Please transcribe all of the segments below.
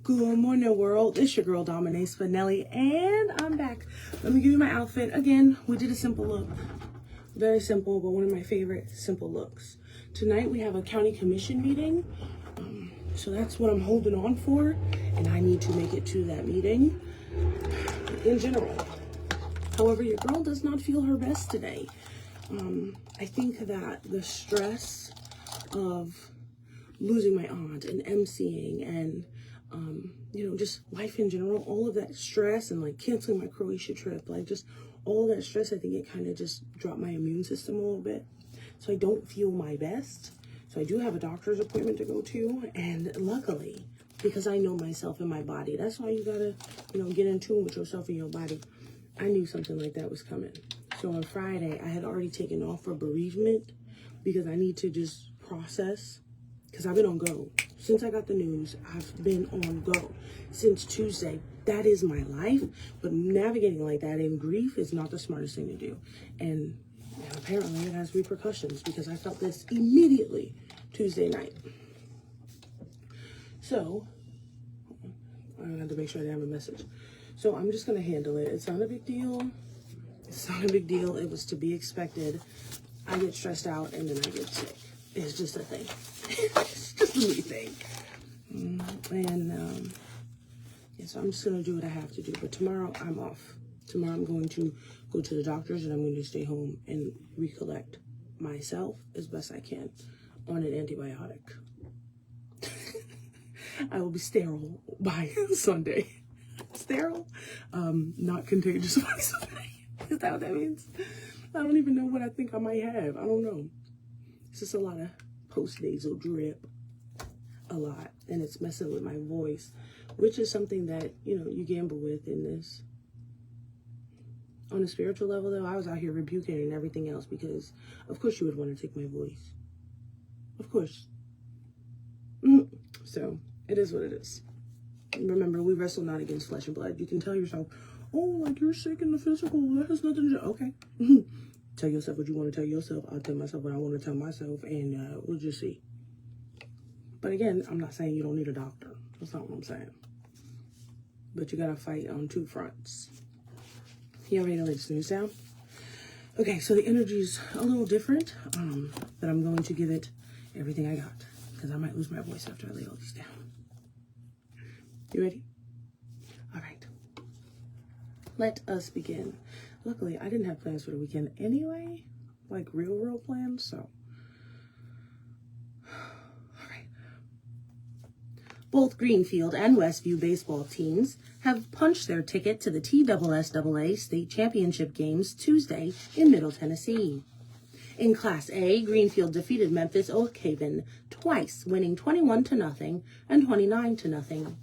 Good morning, world. It's your girl, Dominique Spinelli, and I'm back. Let me give you my outfit. Again, we did a simple look. Very simple, but one of my favorite simple looks. Tonight, we have a county commission meeting. So that's what I'm holding on for, and I need to make it to that meeting in general. However, your girl does not feel her best today. I think that the stress of losing my aunt and emceeing and just life in general, all of that stress and like canceling my Croatia trip, like just all that stress, I think it kind of just dropped my immune system a little bit. So I don't feel my best. So I do have a doctor's appointment to go to, and luckily, because I know myself and my body, that's why you gotta, get in tune with yourself and your body. I knew something like that was coming. So on Friday, I had already taken off for bereavement because I need to just process, because I've been on go. Since I got the news, I've been on go. Since Tuesday, that is my life. But navigating like that in grief is not the smartest thing to do. And apparently it has repercussions because I felt this immediately Tuesday night. So, I had to make sure I didn't have a message. So I'm just going to handle it. It's not a big deal. It's not a big deal. It was to be expected. I get stressed out and then I get sick. It's just a thing. It's just a me thing. So I'm just going to do what I have to do. But tomorrow I'm off. Tomorrow I'm going to go to the doctor's and I'm going to stay home and recollect myself as best I can on an antibiotic. I will be sterile by Sunday. Sterile? Not contagious by Sunday. Is that what that means? I don't even know what I think I might have. I don't know. It's just a lot of post-nasal drip. A lot. And it's messing with my voice, which is something that, you gamble with in this. On a spiritual level, though, I was out here rebuking and everything else because, of course, you would want to take my voice. Of course. So, it is what it is. Remember, we wrestle not against flesh and blood. You can tell yourself, oh, like you're sick in the physical. That has nothing to do. Okay. Tell yourself what you want to tell yourself. I'll tell myself what I want to tell myself, and we'll just see. But again, I'm not saying you don't need a doctor. That's not what I'm saying. But you got to fight on two fronts. You ready to lay this news down? Okay, so the energy's a little different, but I'm going to give it everything I got because I might lose my voice after I lay all these down. You ready? All right. Let us begin. Luckily, I didn't have plans for the weekend anyway, like real plans, so. All right. Both Greenfield and Westview baseball teams have punched their ticket to the TSSAA state championship games Tuesday in Middle Tennessee. In Class A, Greenfield defeated Memphis Oakhaven twice, winning 21-0 and 29-0.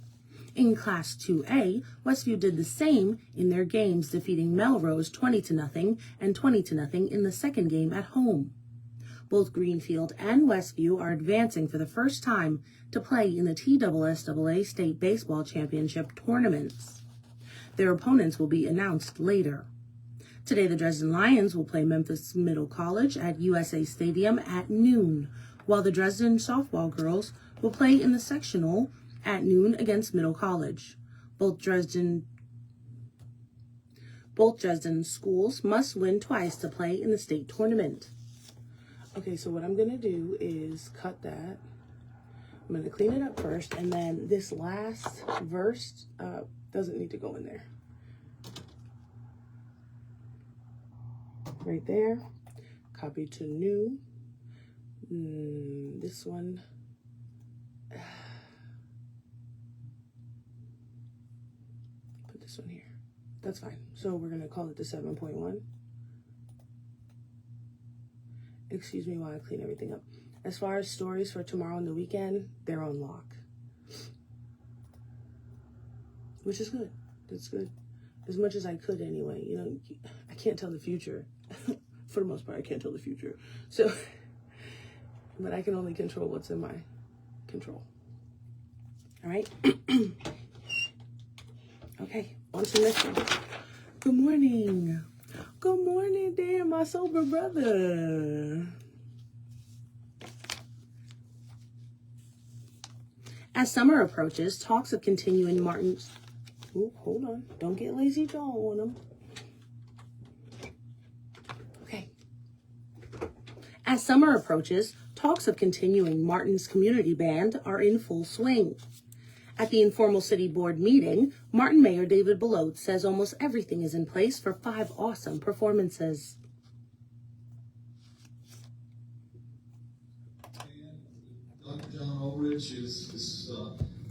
In Class 2A, Westview did the same in their games, defeating Melrose 20-0 and 20-0 in the second game at home. Both Greenfield and Westview are advancing for the first time to play in the TSSAA State Baseball Championship tournaments. Their opponents will be announced later. Today, the Dresden Lions will play Memphis Middle College at USA Stadium at noon, while the Dresden softball girls will play in the sectional at noon against Middle College. Both Dresden schools must win twice to play in the state tournament. Okay, so what I'm going to do is cut that. I'm going to clean it up first, and then this last verse doesn't need to go in there. Right there. Copy to new. This one. Put this one here. That's fine. So we're going to call it the 7.1. Excuse me while I clean everything up. As far as stories for tomorrow and the weekend, they're on lock. Which is good. That's good. As much as I could anyway. I can't tell the future. For the most part, I can't tell the future. So, but I can only control what's in my control. All right? Okay, on to the next one. Good morning. Good morning, Dan, my sober brother. As summer approaches, talks of continuing Martin's... Ooh, hold on. Don't get lazy jaw on them. Okay. As summer approaches, talks of continuing Martin's community band are in full swing. At the informal city board meeting, Martin Mayor David Belote says almost everything is in place for 5 awesome performances. Dr. John Ulrich is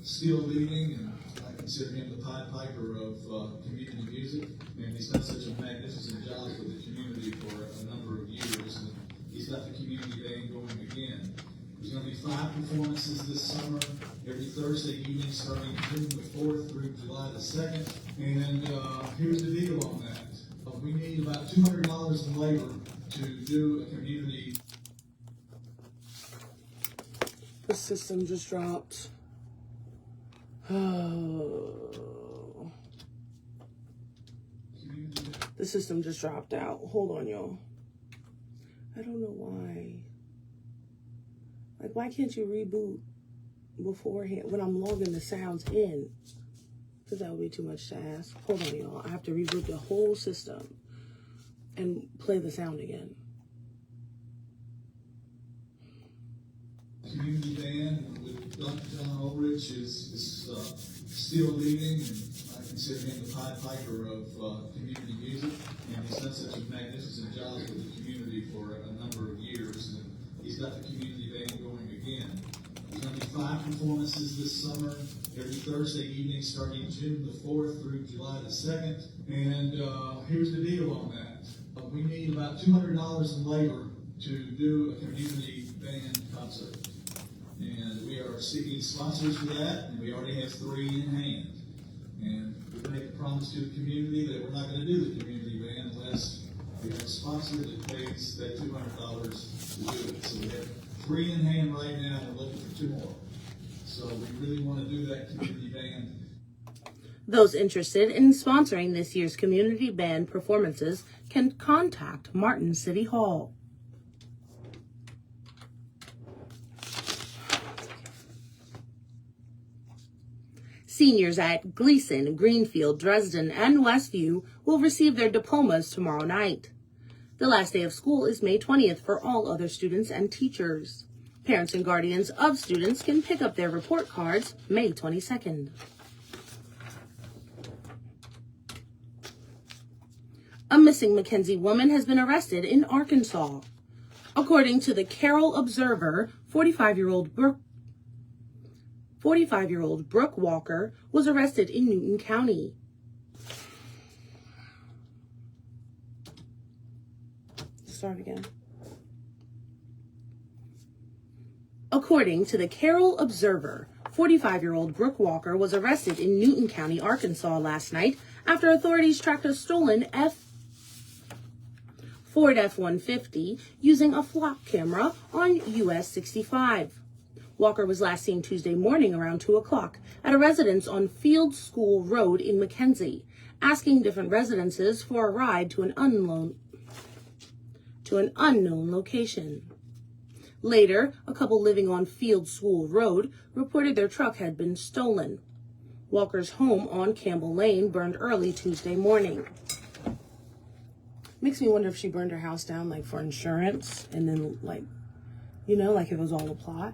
still leading, and I consider him the Pied Piper of community music. And he's done such a magnificent job for the community for a number of years. And he's got the community band going again. There's going to be 5 performances this summer, every Thursday evening, starting June the 4th through July the 2nd. And here's the deal on that. We need about $200 in labor to do a community. The system just dropped. Oh. The system just dropped out. Hold on, y'all. I don't know why. Like, why can't you reboot beforehand when I'm logging the sounds in? Because that would be too much to ask. Hold on, y'all. I have to reboot the whole system and play the sound again. Community band with Dr. John Ulrich is still leading, and I consider him the Pied Piper of community music. And he's done such a magnificent job for the community for a number of years. And he's got the community band going again. There's going to be 5 performances this summer, every Thursday evening, starting June the 4th through July the 2nd. And here's the deal on that. We need about $200 in labor to do a community band concert. And we are seeking sponsors for that, and we already have 3 in hand. And we make a promise to the community that we're not going to do the community band unless we have a sponsor that pays that $200 to do it. So we have 3 in hand right now, and we're looking for 2 more. So we really want to do that community band. Those interested in sponsoring this year's community band performances can contact Martin City Hall. Seniors at Gleason, Greenfield, Dresden, and Westview will receive their diplomas tomorrow night. The last day of school is May 20th for all other students and teachers. Parents and guardians of students can pick up their report cards May 22nd. A missing Mackenzie woman has been arrested in Arkansas. According to the Carroll Observer, 45-year-old Brooke Walker was arrested in Newton County. Start again. According to the Carroll Observer, 45-year-old Brooke Walker was arrested in Newton County, Arkansas last night after authorities tracked a stolen Ford F-150 using a flock camera on US 65. Walker was last seen Tuesday morning around 2 o'clock at a residence on Field School Road in McKenzie, asking different residences for a ride to an unknown location. Later, a couple living on Field School Road reported their truck had been stolen. Walker's home on Campbell Lane burned early Tuesday morning. Makes me wonder if she burned her house down, like, for insurance, and then, like, you know, like it was all a plot.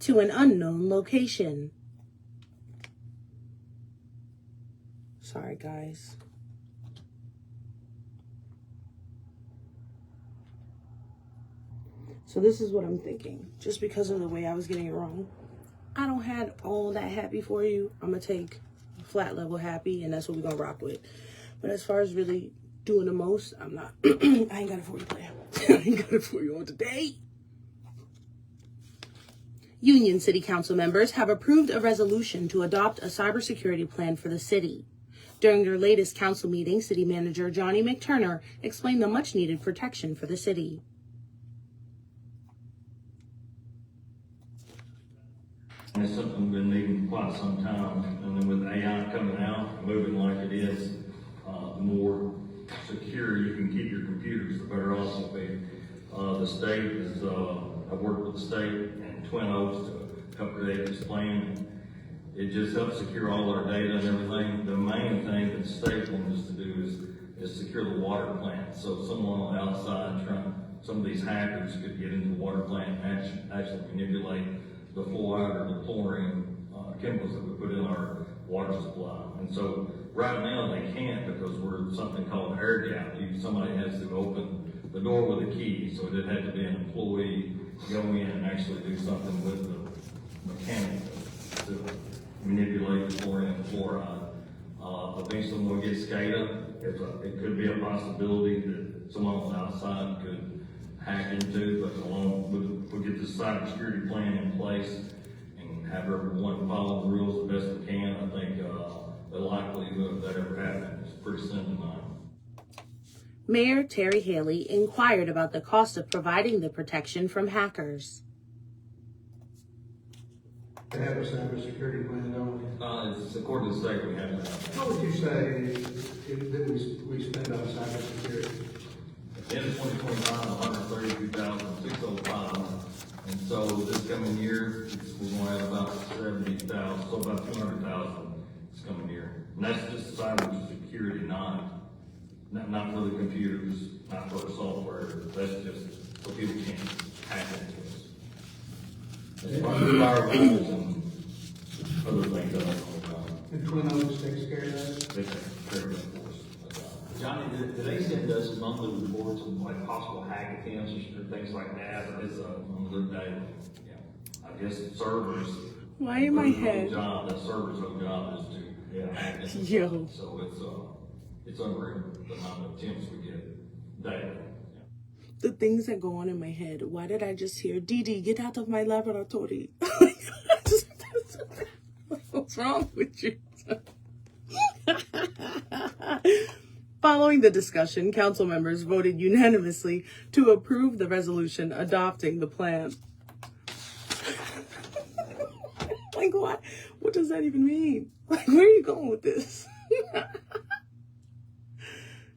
To an unknown location. Sorry, guys. So this is what I'm thinking. Just because of the way I was getting it wrong, I don't have all that happy for you. I'm going to take flat level happy, and that's what we're going to rock with. But as far as really doing the most. I'm not. I ain't got it for you, player. I ain't got it for you on today. Union City Council members have approved a resolution to adopt a cybersecurity plan for the city. During their latest council meeting, City Manager Johnny McTurner explained the much-needed protection for the city. It's something we've been needing for quite some time, and then with AI coming out, moving like it is, the more secure you can keep your computers, the better off you'll be. The state is, I've worked with the state and Twin Oaks to upgrade this plan. It just helps secure all our data and everything. The main thing that the state wants us to do is secure the water plant. So someone on the outside some of these hackers could get into the water plant and actually manipulate the fluoride or the chlorine chemicals that we put in our water supply. And so right now they can't because we're something called air gap. Somebody has to open the door with a key, so it had to be an employee go in and actually do something with the mechanic to manipulate the chlorine and fluoride. Eventually when we get SCADA, it could be a possibility that someone on the outside could hack into, but we'll get this cybersecurity plan in place and have everyone follow the rules the best we can. I think the likelihood of that ever happening is pretty slim to none. Mayor Terry Haley inquired about the cost of providing the protection from hackers. To have a cybersecurity plan, don't we? It's according to the state we have to have. What would you say that we spend on cybersecurity? At the end of 2025, $132,605, and so this coming year, we're going to have about 70,000, so about 200,000 this coming year. And that's just cybersecurity, not for the computers, not for the software. That's just so people can't hack into us. It's part of the firewalls and other things that are going on. And Twin Oaks takes care of that? They take care of it for us. Johnny, do they send us monthly reports of like possible hack attempts or things like that? Or is On their day, yeah. I guess servers. Why in my head? The server's whole job is to hack into Yo. So it's unreal the amount of attempts we get daily. The things that go on in my head. Why did I just hear, Didi, get out of my laboratory? What's wrong with you? Following the discussion, council members voted unanimously to approve the resolution adopting the plan. Like, what? What does that even mean? Like, where are you going with this?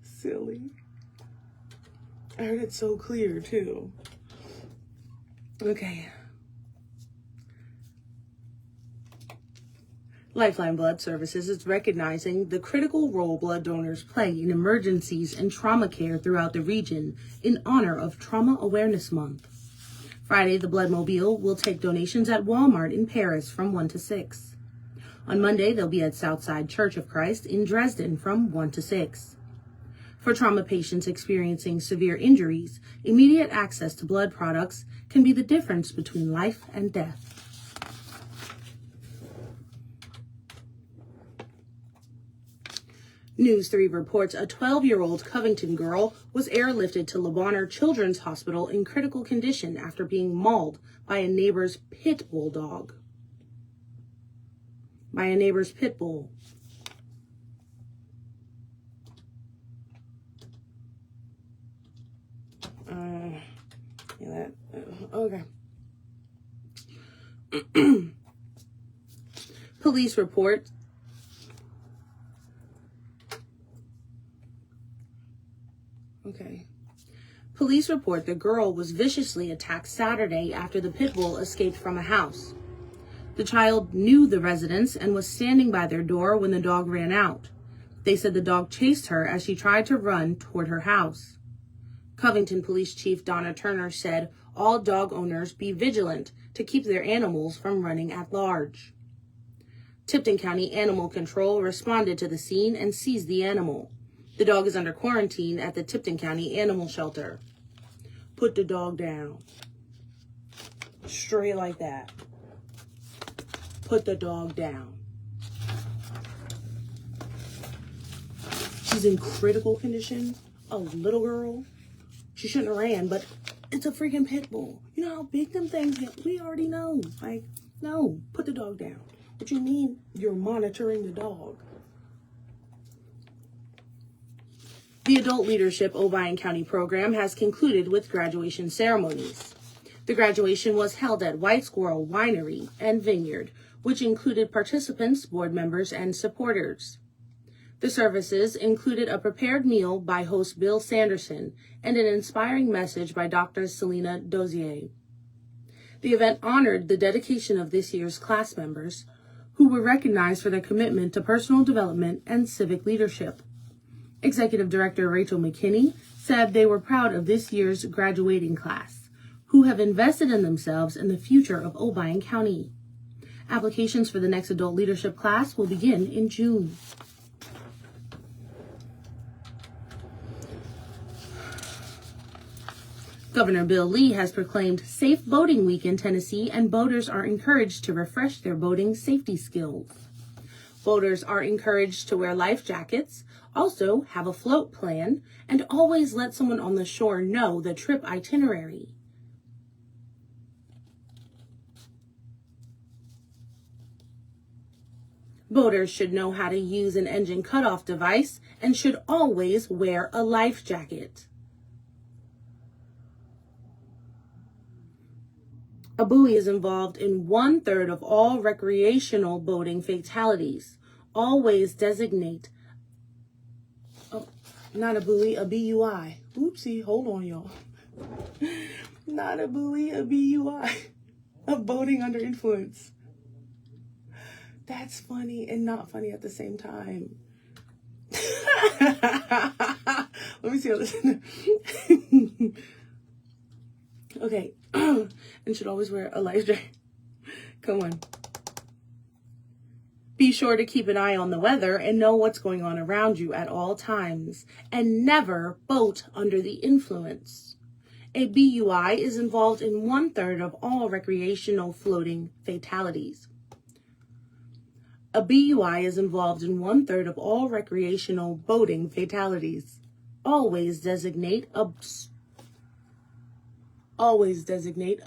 Silly. I heard it so clear, too. Okay. Lifeline Blood Services is recognizing the critical role blood donors play in emergencies and trauma care throughout the region in honor of Trauma Awareness Month. Friday, the Blood Mobile will take donations at Walmart in Paris from 1 to 6. On Monday, they'll be at Southside Church of Christ in Dresden from 1 to 6. For trauma patients experiencing severe injuries, immediate access to blood products can be the difference between life and death. News 3 reports a 12-year-old Covington girl was airlifted to Le Bonheur Children's Hospital in critical condition after being mauled by a neighbor's pit bull dog. Okay. Police report the girl was viciously attacked Saturday after the pit bull escaped from a house. The child knew the residents and was standing by their door when the dog ran out. They said the dog chased her as she tried to run toward her house. Covington Police Chief Donna Turner said all dog owners be vigilant to keep their animals from running at large. Tipton County Animal Control responded to the scene and seized the animal. The dog is under quarantine at the Tipton County Animal Shelter. Put the dog down. Straight like that. Put the dog down. She's in critical condition. A little girl. She shouldn't have ran, but it's a freaking pit bull. You know how big them things get? We already know. Like, no, put the dog down. What you mean you're monitoring the dog? The Adult Leadership Obion County program has concluded with graduation ceremonies. The graduation was held at White Squirrel Winery and Vineyard, which included participants, board members, and supporters. The services included a prepared meal by host Bill Sanderson and an inspiring message by Dr. Selena Dozier. The event honored the dedication of this year's class members, who were recognized for their commitment to personal development and civic leadership. Executive Director Rachel McKinney said they were proud of this year's graduating class, who have invested in themselves and the future of Obion County. Applications for the next adult leadership class will begin in June. Governor Bill Lee has proclaimed Safe Boating Week in Tennessee, and boaters are encouraged to refresh their boating safety skills. Boaters are encouraged to wear life jackets, also have a float plan, and always let someone on the shore know the trip itinerary. Boaters should know how to use an engine cutoff device and should always wear a life jacket. A buoy is involved in 1/3 of all recreational boating fatalities. Always designate, not a buoy, a BUI. Oopsie, hold on, y'all. Not a buoy, a BUI. A boating under influence. That's funny and not funny at the same time. Let me see how this. Okay. And should always wear a life jacket. Come on. Be sure to keep an eye on the weather and know what's going on around you at all times. And never boat under the influence. A BUI is involved in 1/3 of all recreational floating fatalities. A BUI is involved in 1/3 of all recreational boating fatalities. Always designate a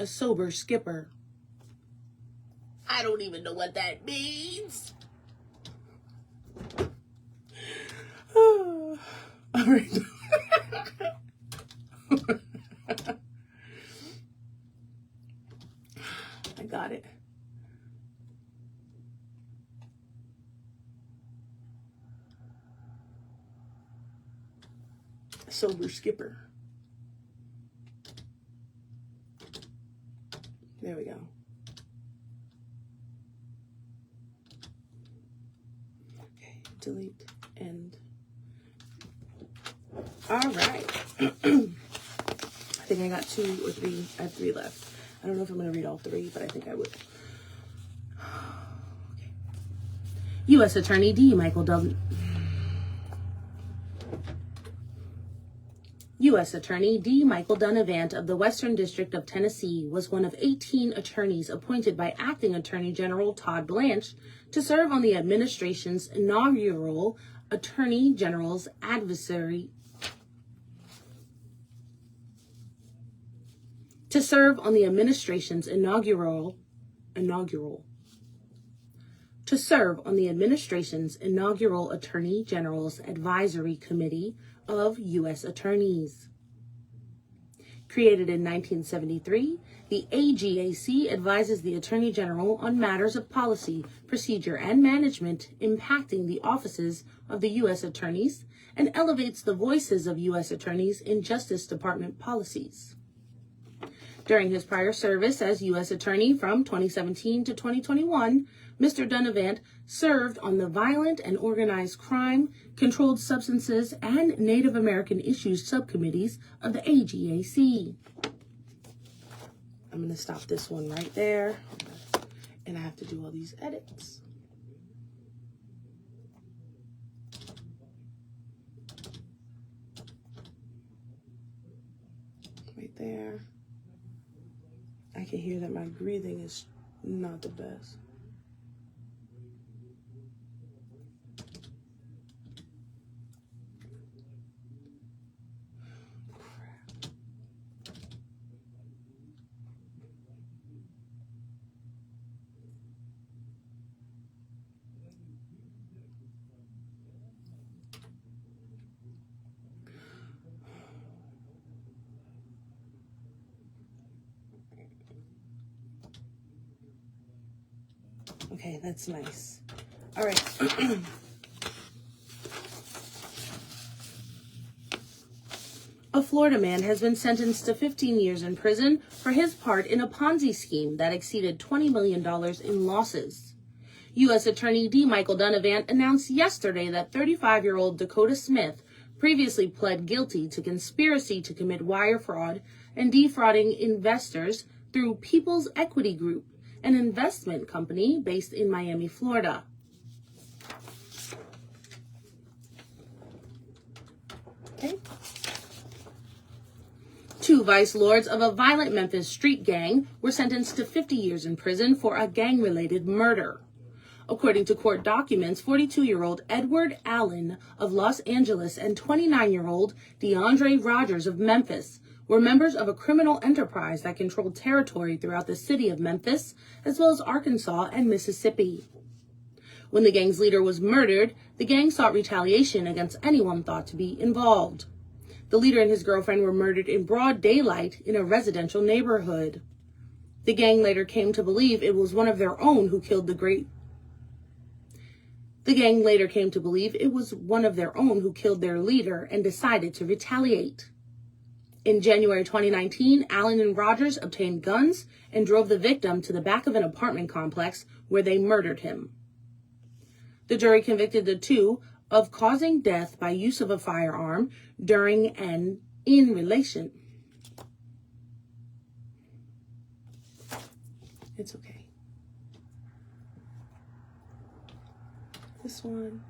sober skipper. I don't even know what that means. All right. I got it. Sober skipper. There we go. Okay, delete and all right. I think I got 2 or 3. I have 3 left. I don't know if I'm going to read all 3, but I think I would. Okay. U.S. Attorney D. Michael W. U.S. Attorney D. Michael Donovan of the Western District of Tennessee was one of 18 attorneys appointed by Acting Attorney General Todd Blanche to serve on the administration's inaugural Attorney General's Advisory Attorney General's Advisory Committee of U.S. Attorneys. Created in 1973, the AGAC advises the Attorney General on matters of policy, procedure, and management impacting the offices of the U.S. Attorneys and elevates the voices of U.S. Attorneys in Justice Department policies. During his prior service as U.S. Attorney from 2017 to 2021, Mr. Donovan served on the Violent and Organized Crime, Controlled Substances, and Native American Issues subcommittees of the AGAC. I'm going to stop this one right there, and I have to do all these edits. Right there. I can hear that my breathing is not the best. Okay, that's nice. All right. A Florida man has been sentenced to 15 years in prison for his part in a Ponzi scheme that exceeded $20 million in losses. U.S. Attorney D. Michael Donovan announced yesterday that 35-year-old Dakota Smith previously pled guilty to conspiracy to commit wire fraud and defrauding investors through People's Equity Group, an investment company based in Miami, Florida. Okay. 2 vice lords of a violent Memphis street gang were sentenced to 50 years in prison for a gang-related murder. According to court documents, 42-year-old Edward Allen of Los Angeles and 29-year-old DeAndre Rogers of Memphis were members of a criminal enterprise that controlled territory throughout the city of Memphis, as well as Arkansas and Mississippi. When the gang's leader was murdered, the gang sought retaliation against anyone thought to be involved. The leader and his girlfriend were murdered in broad daylight in a residential neighborhood. The gang later came to believe it was one of their own who killed their leader and decided to retaliate. In January 2019, Allen and Rogers obtained guns and drove the victim to the back of an apartment complex where they murdered him. The jury convicted the two of causing death by use of a firearm during and in relation. It's okay. This one.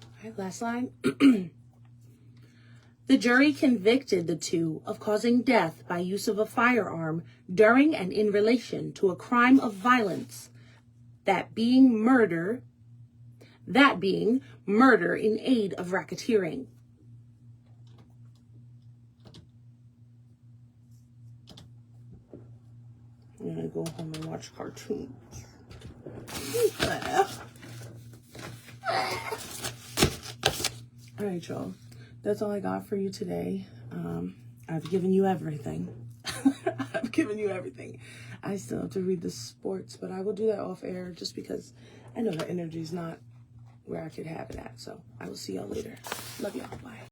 All right, last line. The jury convicted the two of causing death by use of a firearm during and in relation to a crime of violence, that being murder in aid of racketeering. I'm gonna go home and watch cartoons. All right, y'all. That's all I got for you today. I've given you everything. I've given you everything. I still have to read the sports, but I will do that off air just because I know the energy's not where I could have it at. So I will see y'all later. Love y'all. Bye.